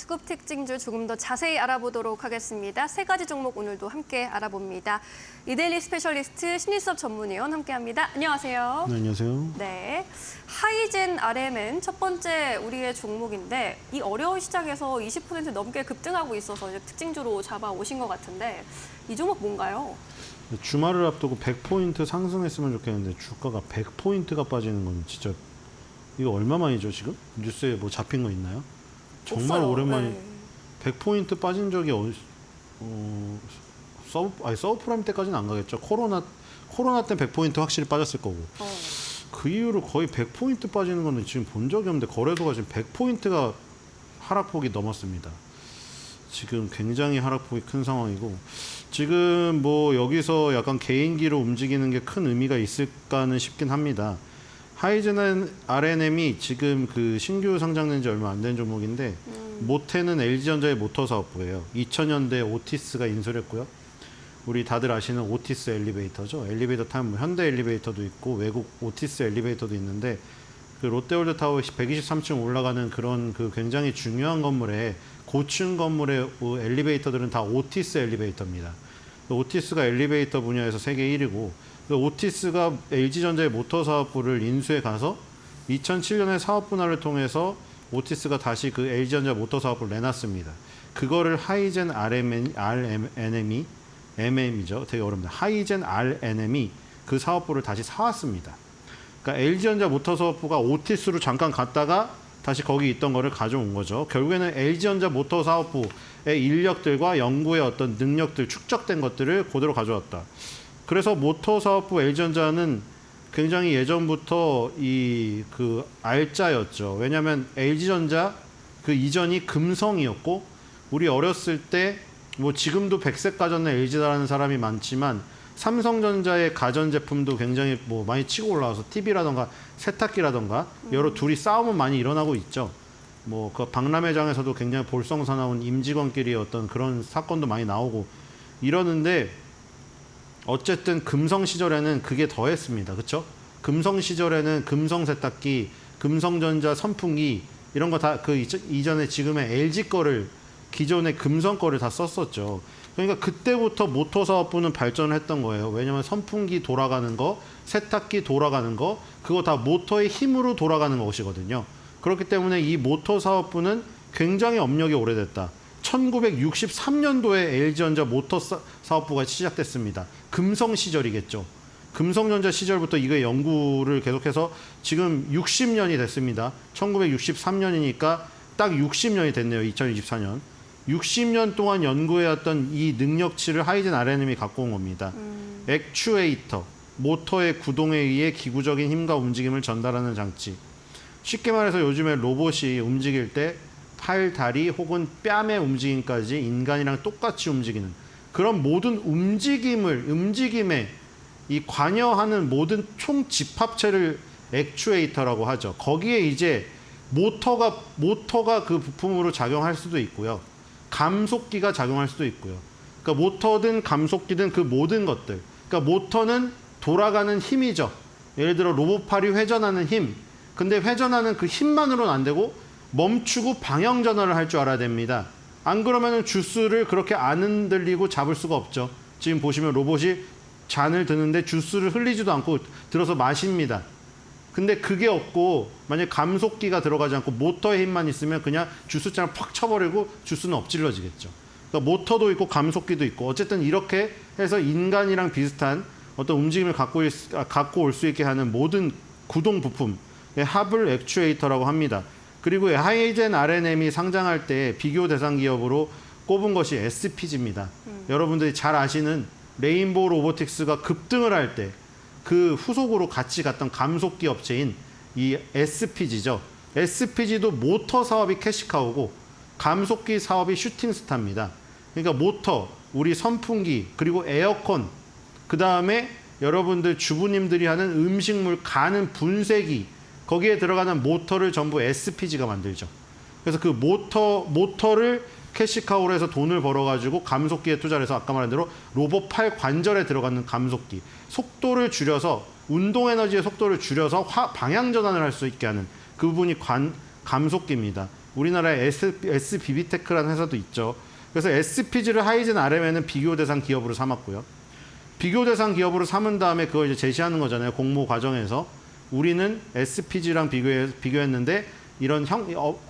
수급 특징주 조금 더 자세히 알아보도록 하겠습니다. 세 가지 종목 오늘도 함께 알아봅니다. 이데일리 스페셜리스트 심리수업 전문위원 함께합니다. 안녕하세요. 네, 안녕하세요. 네, 하이젠 RMN 첫 번째 우리의 종목인데 이 어려운 시장에서 20% 넘게 급등하고 있어서 이제 특징주로 잡아오신 것 같은데 이 종목 뭔가요? 주말을 앞두고 100포인트 상승했으면 좋겠는데 주가가 100포인트가 빠지는 건 진짜 이거 얼마만이죠 지금? 뉴스에 뭐 잡힌 거 있나요? 정말 없어요. 오랜만에 네. 100포인트 빠진 적이 서브프라임 때까지는 안 가겠죠. 코로나 때 100포인트 확실히 빠졌을 거고. 그 이후로 거의 100포인트 빠지는 거는 지금 본 적이 없는데 거래소가 지금 100포인트가 하락폭이 넘었습니다. 지금 굉장히 하락폭이 큰 상황이고 지금 뭐 여기서 약간 개인기로 움직이는 게 큰 의미가 있을까는 싶긴 합니다. 하이젠 RNM이 지금 그 신규 상장된 지 얼마 안 된 종목인데 모테는 LG전자의 모터 사업부예요. 2000년대 오티스가 인수했고요. 우리 다들 아시는 오티스 엘리베이터죠. 엘리베이터 타면 뭐 현대 엘리베이터도 있고 외국 오티스 엘리베이터도 있는데 그 롯데월드타워 123층 올라가는 그런 그 굉장히 중요한 건물에 고층 건물의 엘리베이터들은 다 오티스 엘리베이터입니다. 오티스가 엘리베이터 분야에서 세계 1위고 오티스가 LG전자의 모터 사업부를 인수해 가서 2007년에 사업 분할을 통해서 오티스가 다시 그 LG전자 모터 사업부를 내놨습니다. 그거를 하이젠 RNM이 MM이죠. 되게 어렵네요. 하이젠 RNM이 그 사업부를 다시 사왔습니다. 그러니까 LG전자 모터 사업부가 오티스로 잠깐 갔다가 다시 거기 있던 거를 가져온 거죠. 결국에는 LG전자 모터 사업부의 인력들과 연구의 어떤 능력들 축적된 것들을 그대로 가져왔다. 그래서 모터 사업부 LG전자는 굉장히 예전부터 이 그 알짜였죠. 왜냐하면 LG전자 그 이전이 금성이었고 우리 어렸을 때 뭐 지금도 백색 가전의 LG다라는 사람이 많지만 삼성전자의 가전 제품도 굉장히 뭐 많이 치고 올라와서 TV라던가 세탁기라던가 여러 둘이 싸움은 많이 일어나고 있죠. 뭐 그 박람회장에서도 굉장히 볼썽사나운 임직원끼리 어떤 그런 사건도 많이 나오고 이러는데 어쨌든 금성 시절에는 그게 더했습니다. 그렇죠? 금성 시절에는 금성 세탁기, 금성전자 선풍기 이런 거 다 그 이전에 지금의 LG 거를 기존의 금성 거를 다 썼었죠. 그러니까 그때부터 모터 사업부는 발전을 했던 거예요. 왜냐하면 선풍기 돌아가는 거, 세탁기 돌아가는 거, 그거 다 모터의 힘으로 돌아가는 것이거든요. 그렇기 때문에 이 모터 사업부는 굉장히 업력이 오래됐다. 1963년도에 LG전자 모터 사업부가 시작됐습니다. 금성 시절이겠죠. 금성전자 시절부터 이거 연구를 계속해서 지금 60년이 됐습니다. 1963년이니까 딱 60년이 됐네요. 2024년. 60년 동안 연구해왔던 이 능력치를 하이젠 RNM이 갖고 온 겁니다. 액추에이터, 모터의 구동에 의해 기구적인 힘과 움직임을 전달하는 장치. 쉽게 말해서 요즘에 로봇이 움직일 때 팔, 다리 혹은 뺨의 움직임까지 인간이랑 똑같이 움직이는 그런 모든 움직임에 이 관여하는 모든 총 집합체를 액추에이터라고 하죠. 거기에 이제 모터가 그 부품으로 작용할 수도 있고요. 감속기가 작용할 수도 있고요. 그러니까 모터든 감속기든 그 모든 것들. 그러니까 모터는 돌아가는 힘이죠. 예를 들어 로봇팔이 회전하는 힘. 근데 회전하는 그 힘만으로는 안 되고 멈추고 방향 전환을 할 줄 알아야 됩니다. 안 그러면은 주스를 그렇게 안 흔들리고 잡을 수가 없죠. 지금 보시면 로봇이 잔을 드는데 주스를 흘리지도 않고 들어서 마십니다. 근데 그게 없고 만약 감속기가 들어가지 않고 모터의 힘만 있으면 그냥 주스잔을 팍 쳐버리고 주스는 엎질러지겠죠. 그러니까 모터도 있고 감속기도 있고 어쨌든 이렇게 해서 인간이랑 비슷한 어떤 움직임을 갖고 올 수 있게 하는 모든 구동 부품의 합을 액추에이터라고 합니다. 그리고 하이젠 RNM이 상장할 때 비교 대상 기업으로 꼽은 것이 SPG입니다. 여러분들이 잘 아시는 레인보우 로보틱스가 급등을 할 때 그 후속으로 같이 갔던 감속기 업체인 이 SPG죠. SPG도 모터 사업이 캐시카우고 감속기 사업이 슈팅스타입니다. 그러니까 모터, 우리 선풍기, 그리고 에어컨, 그 다음에 여러분들 주부님들이 하는 음식물 가는 분쇄기, 거기에 들어가는 모터를 전부 SPG가 만들죠. 그래서 그 모터를 캐시카우로 해서 돈을 벌어가지고 감속기에 투자를 해서 아까 말한 대로 로봇 팔 관절에 들어가는 감속기, 속도를 줄여서 운동에너지의 속도를 줄여서 방향 전환을 할 수 있게 하는 그 부분이 감속기입니다. 우리나라에 SBB테크라는 회사도 있죠. 그래서 SPG를 하이젠 RM에는 비교 대상 기업으로 삼았고요. 비교 대상 기업으로 삼은 다음에 그걸 이제 제시하는 거잖아요. 공모 과정에서 우리는 SPG랑 비교했는데 이런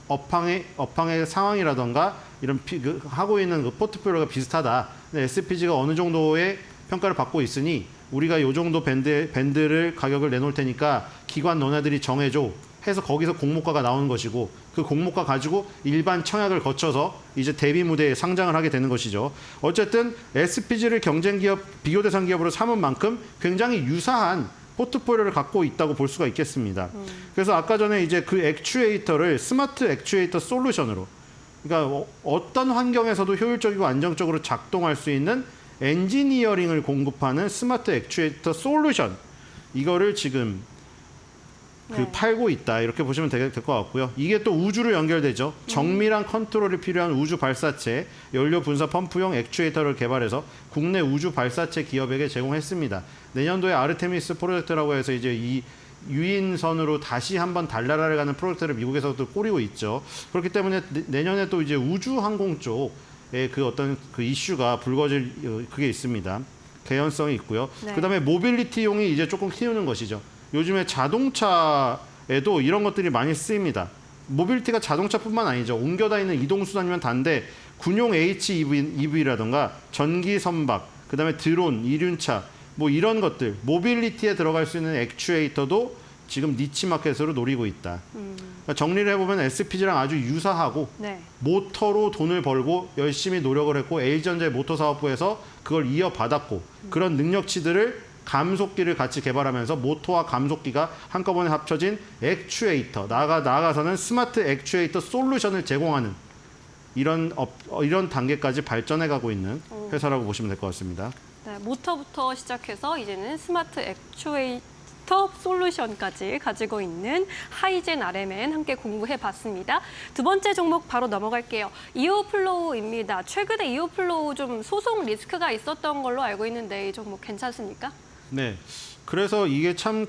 업황의 상황이라던가 이런 하고 있는 그 포트폴리오가 비슷하다. 근데 SPG가 어느 정도의 평가를 받고 있으니 우리가 요 정도 밴드를 가격을 내놓을 테니까 기관 너네들이 정해줘 해서 거기서 공모가가 나오는 것이고 그 공모가 가지고 일반 청약을 거쳐서 이제 대비 무대에 상장을 하게 되는 것이죠. 어쨌든 SPG를 경쟁 기업, 비교 대상 기업으로 삼은 만큼 굉장히 유사한 포트폴리오를 갖고 있다고 볼 수가 있겠습니다. 그래서 아까 전에 이제 그 액추에이터를 스마트 액추에이터 솔루션으로, 그러니까 어떤 환경에서도 효율적이고 안정적으로 작동할 수 있는 엔지니어링을 공급하는 스마트 액추에이터 솔루션, 이거를 지금 팔고 있다, 이렇게 보시면 될 것 같고요. 이게 또 우주로 연결되죠. 정밀한 컨트롤이 필요한 우주 발사체, 연료 분사 펌프용 액추에이터를 개발해서 국내 우주 발사체 기업에게 제공했습니다. 내년도에 아르테미스 프로젝트라고 해서 이제 이 유인선으로 다시 한번 달나라를 가는 프로젝트를 미국에서도 꾸리고 있죠. 그렇기 때문에 내년에 또 이제 우주 항공 쪽에 그 어떤 그 이슈가 불거질 그게 있습니다. 개연성이 있고요. 네. 그다음에 모빌리티용이 이제 조금 키우는 것이죠. 요즘에 자동차에도 이런 것들이 많이 쓰입니다. 모빌리티가 자동차뿐만 아니죠. 옮겨 다니는 이동수단이면 단데 군용 HEV라던가 전기 선박, 그다음에 드론, 이륜차, 뭐 이런 것들, 모빌리티에 들어갈 수 있는 액추에이터도 지금 니치 마켓으로 노리고 있다. 그러니까 정리를 해보면 SPG랑 아주 유사하고 네. 모터로 돈을 벌고 열심히 노력을 했고 LG전자의 모터사업부에서 그걸 이어받았고 그런 능력치들을 감속기를 같이 개발하면서 모터와 감속기가 한꺼번에 합쳐진 액추에이터, 나아가서는 스마트 액추에이터 솔루션을 제공하는 이런 단계까지 발전해가고 있는 회사라고 보시면 될 것 같습니다. 네, 모터부터 시작해서 이제는 스마트 액추에이터 솔루션까지 가지고 있는 하이젠 RMN 함께 공부해봤습니다. 두 번째 종목 바로 넘어갈게요. 이오플로우입니다. 최근에 이오플로우 좀 소송 리스크가 있었던 걸로 알고 있는데 이 종목 괜찮습니까? 네, 그래서 이게 참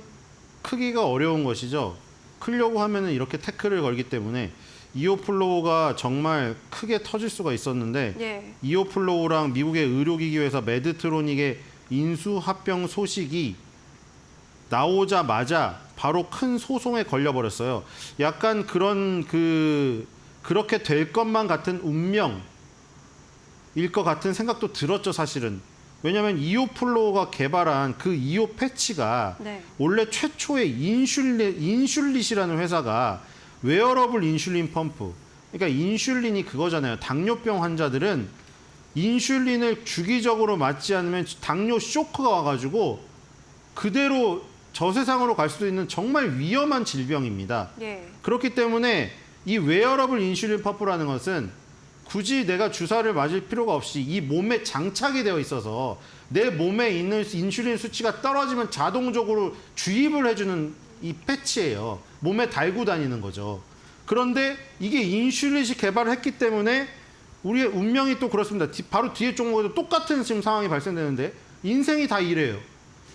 크기가 어려운 것이죠. 크려고 하면은 이렇게 태클을 걸기 때문에 이오플로우가 정말 크게 터질 수가 있었는데 예. 이오플로우랑 미국의 의료기기 회사 메드트로닉의 인수 합병 소식이 나오자마자 바로 큰 소송에 걸려버렸어요. 약간 그렇게 될 것만 같은 운명일 것 같은 생각도 들었죠, 사실은. 왜냐하면 이오플로우가 개발한 그 이오 패치가 네. 원래 최초의 인슐릿이라는 회사가 웨어러블 인슐린 펌프, 그러니까 인슐린이 그거잖아요. 당뇨병 환자들은 인슐린을 주기적으로 맞지 않으면 당뇨 쇼크가 와가지고 그대로 저 세상으로 갈 수도 있는 정말 위험한 질병입니다. 예. 그렇기 때문에 이 웨어러블 인슐린 펌프라는 것은 굳이 내가 주사를 맞을 필요가 없이 이 몸에 장착이 되어 있어서 내 몸에 있는 인슐린 수치가 떨어지면 자동적으로 주입을 해주는 이 패치예요. 몸에 달고 다니는 거죠. 그런데 이게 인슐릿이 개발을 했기 때문에 우리의 운명이 또 그렇습니다. 바로 뒤에 종목에도 똑같은 지금 상황이 발생되는데 인생이 다 이래요.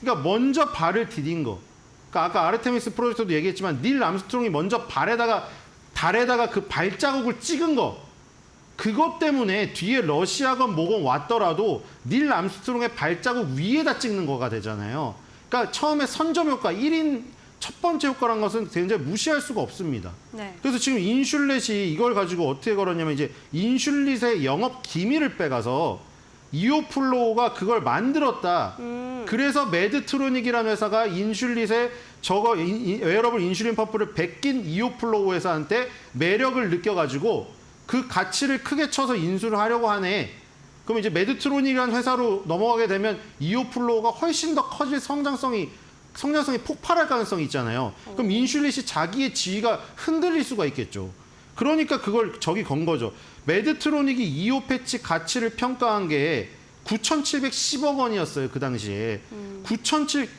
그러니까 먼저 발을 디딘 거. 그러니까 아까 아르테미스 프로젝트도 얘기했지만 닐 암스트롱이 먼저 달에다가 그 발자국을 찍은 거. 그것 때문에 뒤에 러시아건 뭐건 왔더라도 닐 암스트롱의 발자국 위에다 찍는 거가 되잖아요. 그러니까 처음에 선점 효과, 1인 첫 번째 효과라는 것은 굉장히 무시할 수가 없습니다. 네. 그래서 지금 인슐렛이 이걸 가지고 어떻게 걸었냐면 이제 인슐릿의 영업 기밀을 빼가서 이오플로우가 그걸 만들었다. 그래서 메드트로닉이라는 회사가 인슐릿의 웨어러블 인슐린 펌프를 베낀 이오플로우 회사한테 매력을 느껴가지고 그 가치를 크게 쳐서 인수를 하려고 하네. 그럼 이제 메드트로닉이라는 회사로 넘어가게 되면 이오플로우가 훨씬 더 커질 성장성이 폭발할 가능성이 있잖아요. 그럼 인슐릿이 자기의 지위가 흔들릴 수가 있겠죠. 그러니까 그걸 저기 건 거죠. 메드트로닉이 이오 패치 가치를 평가한 게 9,710억 원이었어요. 그 당시에. 9,700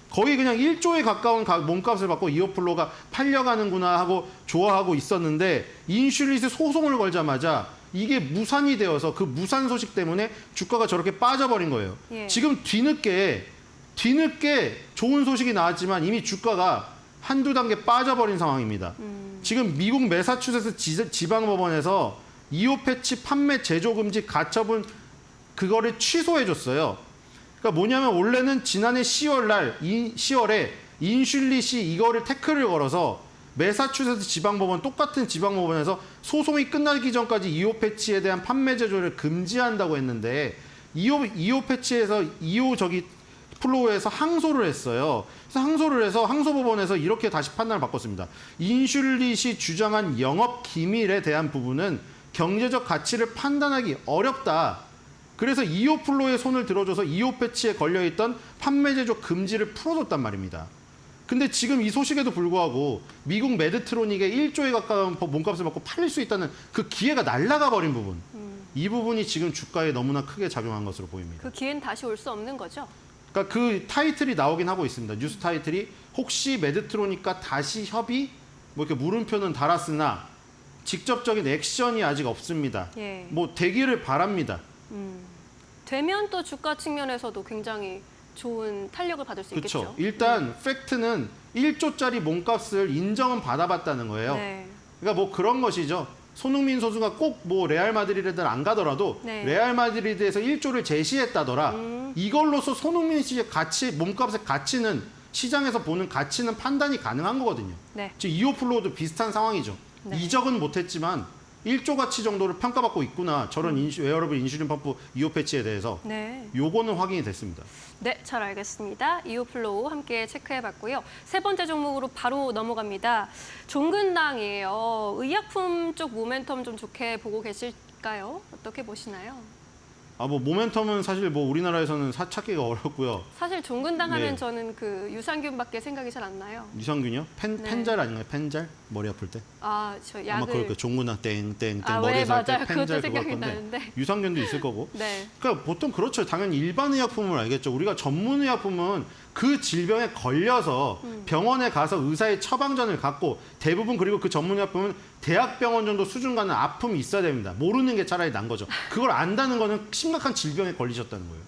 거의 그냥 1조에 가까운 몸값을 받고 이오플로우가 팔려가는구나 하고 좋아하고 있었는데 인슐릿이 소송을 걸자마자 이게 무산이 되어서 그 무산 소식 때문에 주가가 저렇게 빠져버린 거예요. 예. 지금 뒤늦게 좋은 소식이 나왔지만 이미 주가가 한두 단계 빠져버린 상황입니다. 지금 미국 매사추세츠 지방법원에서 이오 패치 판매 제조 금지 가처분 그거를 취소해줬어요. 그러니까 뭐냐면 원래는 지난해 10월에 인슐릿이 이거를 태클을 걸어서 매사추세츠 지방법원 똑같은 지방법원에서 소송이 끝나기 전까지 이오 패치에 대한 판매 제조를 금지한다고 했는데 이오 패치에서 플로우에서 항소를 했어요. 그래서 항소를 해서 항소법원에서 이렇게 다시 판단을 바꿨습니다. 인슐릿이 주장한 영업 기밀에 대한 부분은 경제적 가치를 판단하기 어렵다. 그래서 이오 플로우의 손을 들어줘서 이오 패치에 걸려있던 판매 제조 금지를 풀어줬단 말입니다. 근데 지금 이 소식에도 불구하고 미국 메드트로닉에 1조에 가까운 몸값을 받고 팔릴 수 있다는 그 기회가 날아가 버린 부분. 이 부분이 지금 주가에 너무나 크게 작용한 것으로 보입니다. 그 기회는 다시 올 수 없는 거죠? 그러니까 그 타이틀이 나오긴 하고 있습니다. 뉴스 타이틀이 혹시 메드트로닉과 다시 협의 뭐 이렇게 물음표는 달았으나 직접적인 액션이 아직 없습니다. 예. 뭐 되기를 바랍니다. 되면 또 주가 측면에서도 굉장히 좋은 탄력을 받을 수 있겠죠. 그렇죠. 일단 팩트는 1조짜리 몸값을 인정은 받아봤다는 거예요. 네. 그러니까 뭐 그런 것이죠. 손흥민 선수가 꼭 뭐 레알 마드리드를 안 가더라도 네. 레알 마드리드에서 1조를 제시했다더라. 이걸로서 손흥민 씨의 가치, 몸값의 가치는 시장에서 보는 가치는 판단이 가능한 거거든요. 네. 지금 이오플로우도 비슷한 상황이죠. 네. 이적은 못했지만 1조 가치 정도를 평가받고 있구나. 저런 웨어러블 인슐린 펌프 이오 패치에 대해서 네. 요거는 확인이 됐습니다. 네, 잘 알겠습니다. 이오플로우 함께 체크해봤고요. 세 번째 종목으로 바로 넘어갑니다. 종근당이에요. 의약품 쪽 모멘텀 좀 좋게 보고 계실까요? 어떻게 보시나요? 뭐 모멘텀은 사실 뭐 우리나라에서는 찾기가 어렵고요. 사실 종근당 하면 네. 저는 그 유산균밖에 생각이 잘 안 나요. 유산균이요? 네. 펜잘 아닌가요? 펜잘? 머리 아플 때? 저 아마 약을 그럴 거 종근당 땡땡땡 네, 머리에서 할 때 맞아요. 펜잘 그것도 그거 할 생각이 건데 나는데. 유산균도 있을 거고. 네. 그러니까 보통 그렇죠. 당연히 일반 의약품을 알겠죠. 우리가 전문 의약품은 그 질병에 걸려서 병원에 가서 의사의 처방전을 갖고 대부분 그리고 그 전문 의약품은 대학병원 정도 수준 가는 아픔이 있어야 됩니다. 모르는 게 차라리 난 거죠. 그걸 안다는 거는 심각한 질병에 걸리셨다는 거예요.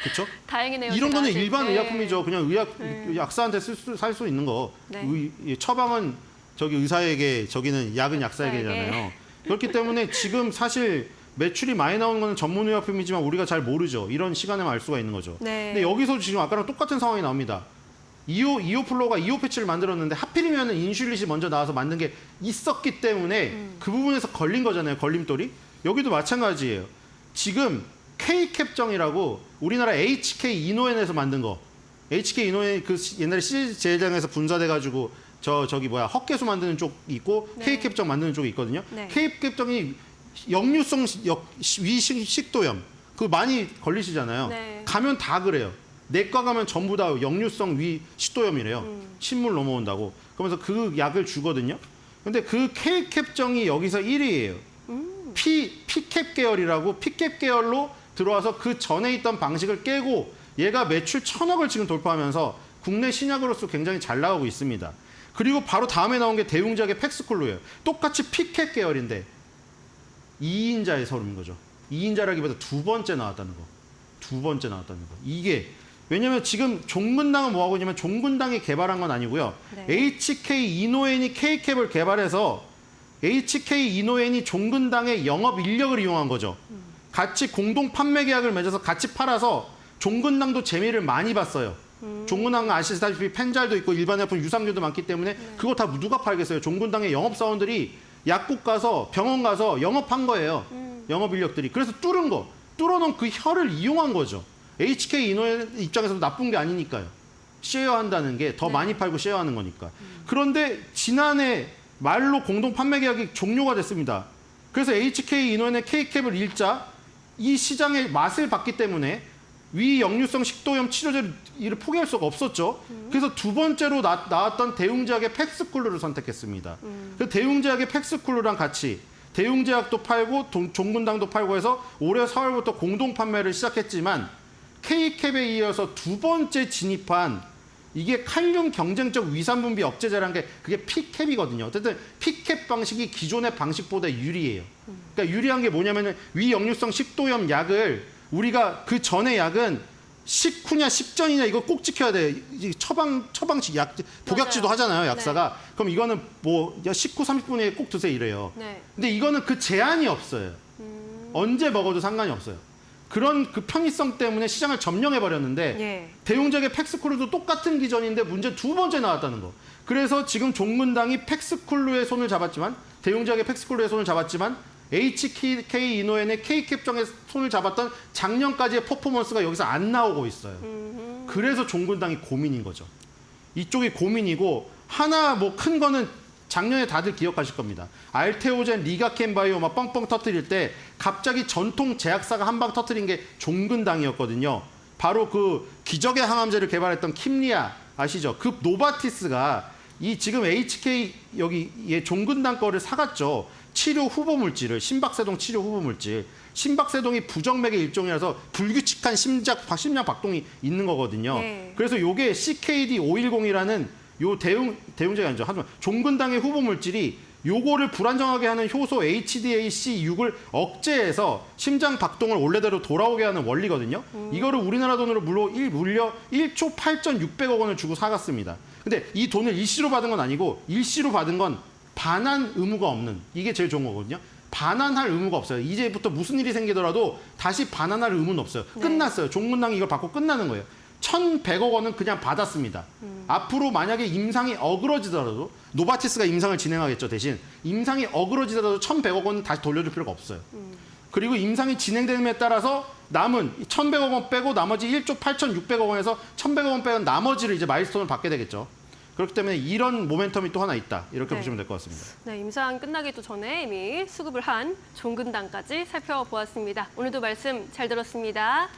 그렇죠? 다행이네요. 이런 제가 거는 아직. 일반 네. 의약품이죠. 그냥 약사한테 살 수 있는 거. 네. 처방은 저기 의사에게, 저기는 약은 약사에게잖아요. 그렇기 때문에 지금 사실 매출이 많이 나오는 거는 전문 의약품이지만 우리가 잘 모르죠. 이런 시간에만 알 수가 있는 거죠. 네. 근데 여기서 지금 아까랑 똑같은 상황이 나옵니다. 이오플로가 이오 패치를 만들었는데 하필이면 인슐릿이 먼저 나와서 만든 게 있었기 때문에 그 부분에서 걸린 거잖아요. 걸림돌이. 여기도 마찬가지예요. 지금 K캡정이라고 우리나라 HK 이노엔에서 만든 거. HK 이노엔 그 옛날에 CJ 제일장에서 분사돼가지고 저기 헛개수 만드는 쪽 있고 네. K캡정 만드는 쪽이 있거든요. 네. K캡정이 역류성 위식도염 그거 많이 걸리시잖아요. 네. 가면 다 그래요. 내과 가면 전부 다 역류성 위식도염이래요. 침물 넘어온다고. 그러면서 그 약을 주거든요. 근데 그 K캡정이 여기서 1위예요. P캡 계열이라고 P캡 계열로 들어와서 그 전에 있던 방식을 깨고 얘가 매출 1,000억을 지금 돌파하면서 국내 신약으로서 굉장히 잘 나가고 있습니다. 그리고 바로 다음에 나온 게 대웅작의 팩스쿨루예요. 똑같이 P캡 계열인데 2인자의 서름인 거죠. 2인자라기보다 두 번째 나왔다는 거. 두 번째 나왔다는 거. 이게 왜냐면 지금 종근당은 뭐 하고 있냐면 종근당이 개발한 건 아니고요. 네. HK 이노엔이 K캡을 개발해서 HK 이노엔이 종근당의 영업 인력을 이용한 거죠. 같이 공동 판매 계약을 맺어서 같이 팔아서 종근당도 재미를 많이 봤어요. 종근당 아시다시피 펜잘도 있고 일반 약품 유산균도 많기 때문에 그거 다 누가 팔겠어요. 종근당의 영업사원들이 약국 가서 병원 가서 영업한 거예요. 영업 인력들이. 그래서 뚫어놓은 그 혀를 이용한 거죠. HK 이노의 입장에서도 나쁜 게 아니니까요. 쉐어한다는 게 더 많이 팔고 쉐어하는 거니까. 그런데 지난해 말로 공동 판매 계약이 종료가 됐습니다. 그래서 HK 이노의 K캡을 잃자 이 시장의 맛을 봤기 때문에 위역류성 식도염 치료제를 포기할 수가 없었죠. 그래서 두 번째로 나왔던 대웅제약의 팩스쿨루를 선택했습니다. 그래서 대웅제약의 팩스쿨루랑 같이 대웅제약도 팔고 종근당도 팔고 해서 올해 4월부터 공동 판매를 시작했지만 K캡에 이어서 두 번째 진입한 이게 칼륨 경쟁적 위산 분비 억제제라는 게 그게 P캡이거든요. 어쨌든 P캡 방식이 기존의 방식보다 유리해요. 그러니까 유리한 게 뭐냐면은 위역류성 식도염 약을 우리가 그 전에 약은 식후냐 식전이냐 이거 꼭 지켜야 돼. 이 처방치 약 복약지도 맞아요. 하잖아요, 약사가. 그럼 이거는 뭐 식후 30분에 꼭 드세요 이래요. 네. 근데 이거는 그 제한이 없어요. 언제 먹어도 상관이 없어요. 그런 그 편의성 때문에 시장을 점령해 버렸는데 예. 대용적의 팩스쿨루도 똑같은 기전인데 문제 두 번째 나왔다는 거. 그래서 지금 종근당이 팩스쿨루의 손을 잡았지만 대용적의 팩스쿨루의 손을 잡았지만 HK 이노엔의 K캡정의 손을 잡았던 작년까지의 퍼포먼스가 여기서 안 나오고 있어요. 그래서 종근당이 고민인 거죠. 이쪽이 고민이고 하나 뭐 큰 거는 작년에 다들 기억하실 겁니다. 알테오젠, 리가켄바이오 막 뻥뻥 터뜨릴 때 갑자기 전통 제약사가 한 방 터뜨린 게 종근당이었거든요. 바로 그 기적의 항암제를 개발했던 킴리아 아시죠? 그 노바티스가 이 지금 HK 여기 얘 종근당 거를 사갔죠. 치료 후보 물질을 심박세동 치료 후보 물질. 심박세동이 부정맥의 일종이라서 불규칙한 심장 박동이 있는 거거든요. 네. 그래서 요게 CKD 510이라는 요 대용제가 아니죠. 하지만 종근당의 후보 물질이 요거를 불안정하게 하는 효소 HDAC6을 억제해서 심장 박동을 원래대로 돌아오게 하는 원리거든요. 이거를 우리나라 돈으로 물려 1조 8,600억 원을 주고 사갔습니다. 근데 이 돈을 일시로 받은 건 아니고 일시로 받은 건 반환 의무가 없는 이게 제일 좋은 거거든요. 반환할 의무가 없어요. 이제부터 무슨 일이 생기더라도 다시 반환할 의무는 없어요. 네. 끝났어요. 종근당이 이걸 받고 끝나는 거예요. 1,100억 원은 그냥 받았습니다. 앞으로 만약에 임상이 어그러지더라도 노바티스가 임상을 진행하겠죠. 대신 임상이 어그러지더라도 1,100억 원은 다시 돌려줄 필요가 없어요. 그리고 임상이 진행됨에 따라서 남은 1,100억 원 빼고 나머지 1조 8,600억 원에서 1,100억 원 빼는 나머지를 이제 마일스톤을 받게 되겠죠. 그렇기 때문에 이런 모멘텀이 또 하나 있다. 이렇게 네. 보시면 될 것 같습니다. 네, 임상 끝나기도 전에 이미 수급을 한 종근당까지 살펴보았습니다. 오늘도 말씀 잘 들었습니다.